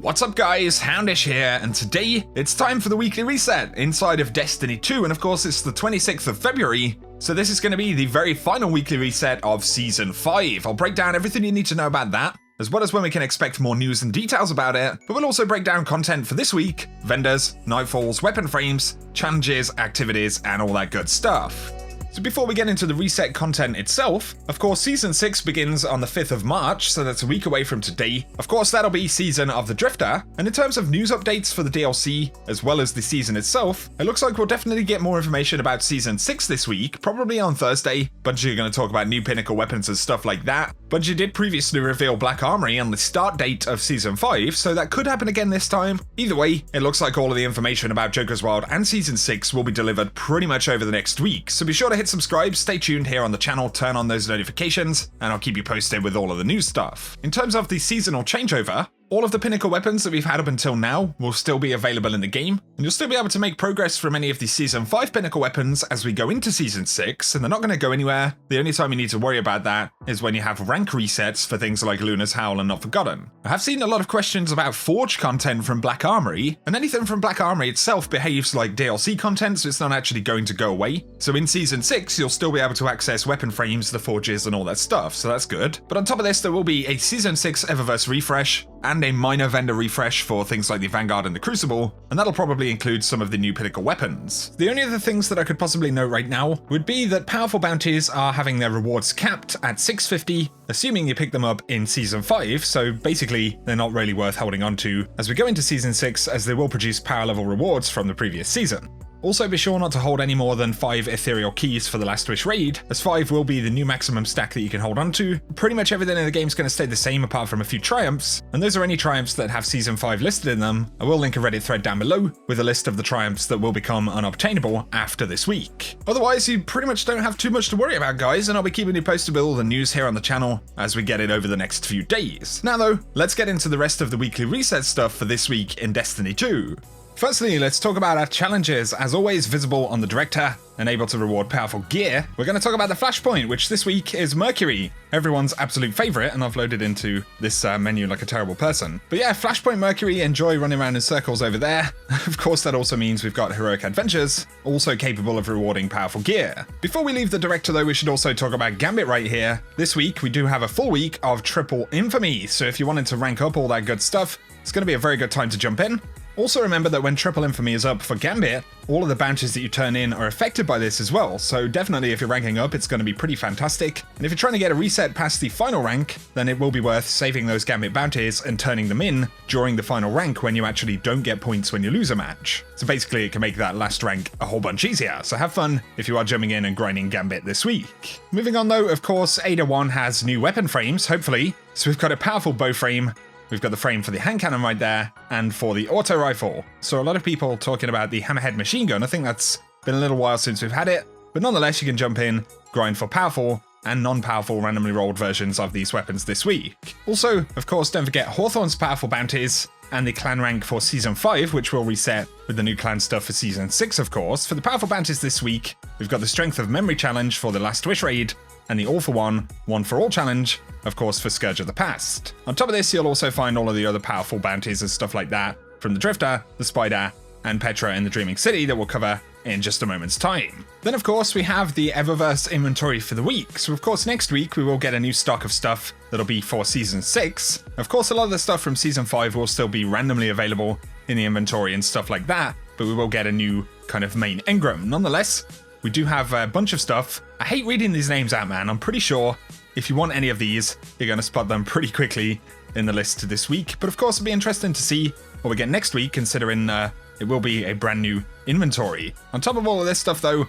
What's up guys, Houndish here, and today it's time for the weekly reset inside of Destiny 2, and of course it's the 26th of February, so this is going to be the very final weekly reset of Season 5. I'll break down everything you need to know about that, as well as when we can expect more news and details about it, but we'll also break down content for this week, vendors, Nightfalls, weapon frames, challenges, activities, and all that good stuff. So before we get into the reset content itself, of course Season 6 begins on the 5th of March, so that's a week away from today. Of course that'll be Season of the Drifter, and in terms of news updates for the DLC, as well as the season itself, it looks like we'll definitely get more information about Season 6 this week, probably on Thursday. Bungie are going to talk about new pinnacle weapons and stuff like that. Bungie did previously reveal Black Armory on the start date of Season 5, so that could happen again this time. Either way, it looks like all of the information about Joker's Wild and Season 6 will be delivered pretty much over the next week, so be sure to hit subscribe, stay tuned here on the channel, turn on those notifications, and I'll keep you posted with all of the new stuff. In terms of the seasonal changeover, all of the pinnacle weapons that we've had up until now will still be available in the game, and you'll still be able to make progress from any of the Season 5 pinnacle weapons as we go into Season 6, and they're not going to go anywhere. The only time you need to worry about that is when you have rank resets for things like Luna's Howl and Not Forgotten. I have seen a lot of questions about Forge content from Black Armory, and anything from Black Armory itself behaves like DLC content, so it's not actually going to go away. So in Season 6, you'll still be able to access weapon frames, the forges, and all that stuff, so that's good. But on top of this, there will be a Season 6 Eververse refresh, and a minor vendor refresh for things like the Vanguard and the Crucible, and that'll probably include some of the new pinnacle weapons. The only other things that I could possibly note right now would be that powerful bounties are having their rewards capped at 650, assuming you pick them up in Season 5, so basically they're not really worth holding on to as we go into Season 6, as they will produce power level rewards from the previous season. Also be sure not to hold any more than 5 ethereal keys for the Last Wish raid, as 5 will be the new maximum stack that you can hold on to. Pretty much everything in the game is going to stay the same apart from a few triumphs, and those are any triumphs that have Season 5 listed in them. I will link a Reddit thread down below with a list of the triumphs that will become unobtainable after this week. Otherwise, you pretty much don't have too much to worry about, guys, and I'll be keeping you posted with all the news here on the channel as we get it over the next few days. Now though, let's get into the rest of the weekly reset stuff for this week in Destiny 2. Firstly, let's talk about our challenges, as always visible on the director and able to reward powerful gear. We're going to talk about the flashpoint, which this week is Mercury, everyone's absolute favorite, and I've loaded into this menu like a terrible person. But yeah, flashpoint Mercury, enjoy running around in circles over there. Of course, that also means we've got heroic adventures, also capable of rewarding powerful gear. Before we leave the director though, we should also talk about Gambit right here. This week, we do have a full week of triple infamy, so if you wanted to rank up all that good stuff, it's going to be a very good time to jump in. Also remember that when triple infamy is up for Gambit, all of the bounties that you turn in are affected by this as well, so definitely if you're ranking up, it's going to be pretty fantastic. And if you're trying to get a reset past the final rank, then it will be worth saving those Gambit bounties and turning them in during the final rank when you actually don't get points when you lose a match. So basically it can make that last rank a whole bunch easier, so have fun if you are jumping in and grinding Gambit this week. Moving on though, of course, Ada 1 has new weapon frames, hopefully. So we've got a powerful bow frame, we've got the frame for the hand cannon right there, and for the auto rifle. So a lot of people talking about the hammerhead machine gun. I think that's been a little while since we've had it, but nonetheless you can jump in, grind for powerful and non-powerful randomly rolled versions of these weapons this week. Also, of course, don't forget Hawthorne's powerful bounties and the clan rank for Season 5, which will reset with the new clan stuff for Season 6, of course. For the powerful bounties this week, we've got the Strength of Memory challenge for the Last Wish raid, and the All for One, One for All challenge, of course, for Scourge of the Past. On top of this, you'll also find all of the other powerful bounties and stuff like that from the Drifter, the Spider, and Petra in the Dreaming City that we'll cover in just a moment's time. Then, of course, we have the Eververse inventory for the week. So, of course, next week we will get a new stock of stuff that'll be for Season 6. Of course, a lot of the stuff from Season 5 will still be randomly available in the inventory and stuff like that, but we will get a new kind of main engram. Nonetheless, we do have a bunch of stuff. I hate reading these names out, man. I'm pretty sure if you want any of these, you're going to spot them pretty quickly in the list this week. But of course, it'll be interesting to see what we get next week, considering it will be a brand new inventory. On top of all of this stuff, though,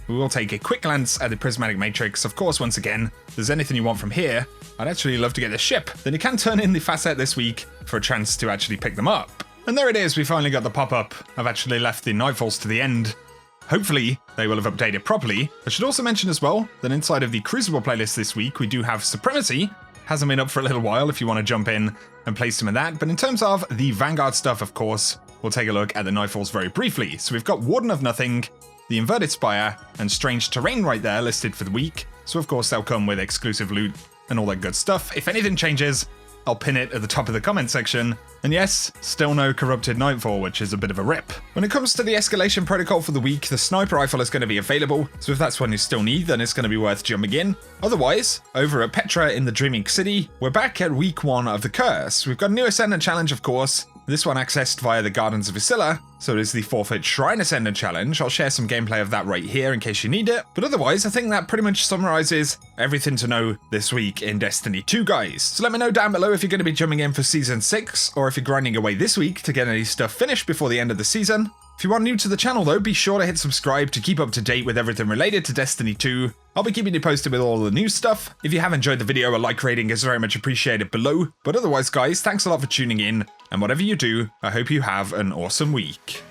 we will take a quick glance at the Prismatic Matrix. Of course, once again, if there's anything you want from here, I'd actually love to get the ship. Then you can turn in the facet this week for a chance to actually pick them up. And there it is, we finally got the pop-up. I've actually left the Nightfalls to the end. Hopefully, they will have updated properly. I should also mention as well that inside of the Crucible playlist this week, we do have Supremacy. Hasn't been up for a little while if you want to jump in and play some of that. But in terms of the Vanguard stuff, of course, we'll take a look at the Nightfalls very briefly. So we've got Warden of Nothing, the Inverted Spire, and Strange Terrain right there listed for the week. So of course they'll come with exclusive loot and all that good stuff. If anything changes, I'll pin it at the top of the comment section. And yes, still no corrupted Nightfall, which is a bit of a rip. When it comes to the escalation protocol for the week, the sniper rifle is going to be available, so if that's one you still need, then it's going to be worth jumping in. Otherwise, over at Petra in the Dreaming City, we're back at week 1 of the Curse. We've got a new Ascendant challenge, of course. This one accessed via the Gardens of Isilla, so it is the Forfeit Shrine Ascendant challenge. I'll share some gameplay of that right here in case you need it. But otherwise, I think that pretty much summarizes everything to know this week in Destiny 2, guys. So let me know down below if you're going to be jumping in for Season 6, or if you're grinding away this week to get any stuff finished before the end of the season. If you are new to the channel though, be sure to hit subscribe to keep up to date with everything related to Destiny 2. I'll be keeping you posted with all the new stuff. If you have enjoyed the video, a like rating is very much appreciated below. But otherwise guys, thanks a lot for tuning in, and whatever you do, I hope you have an awesome week.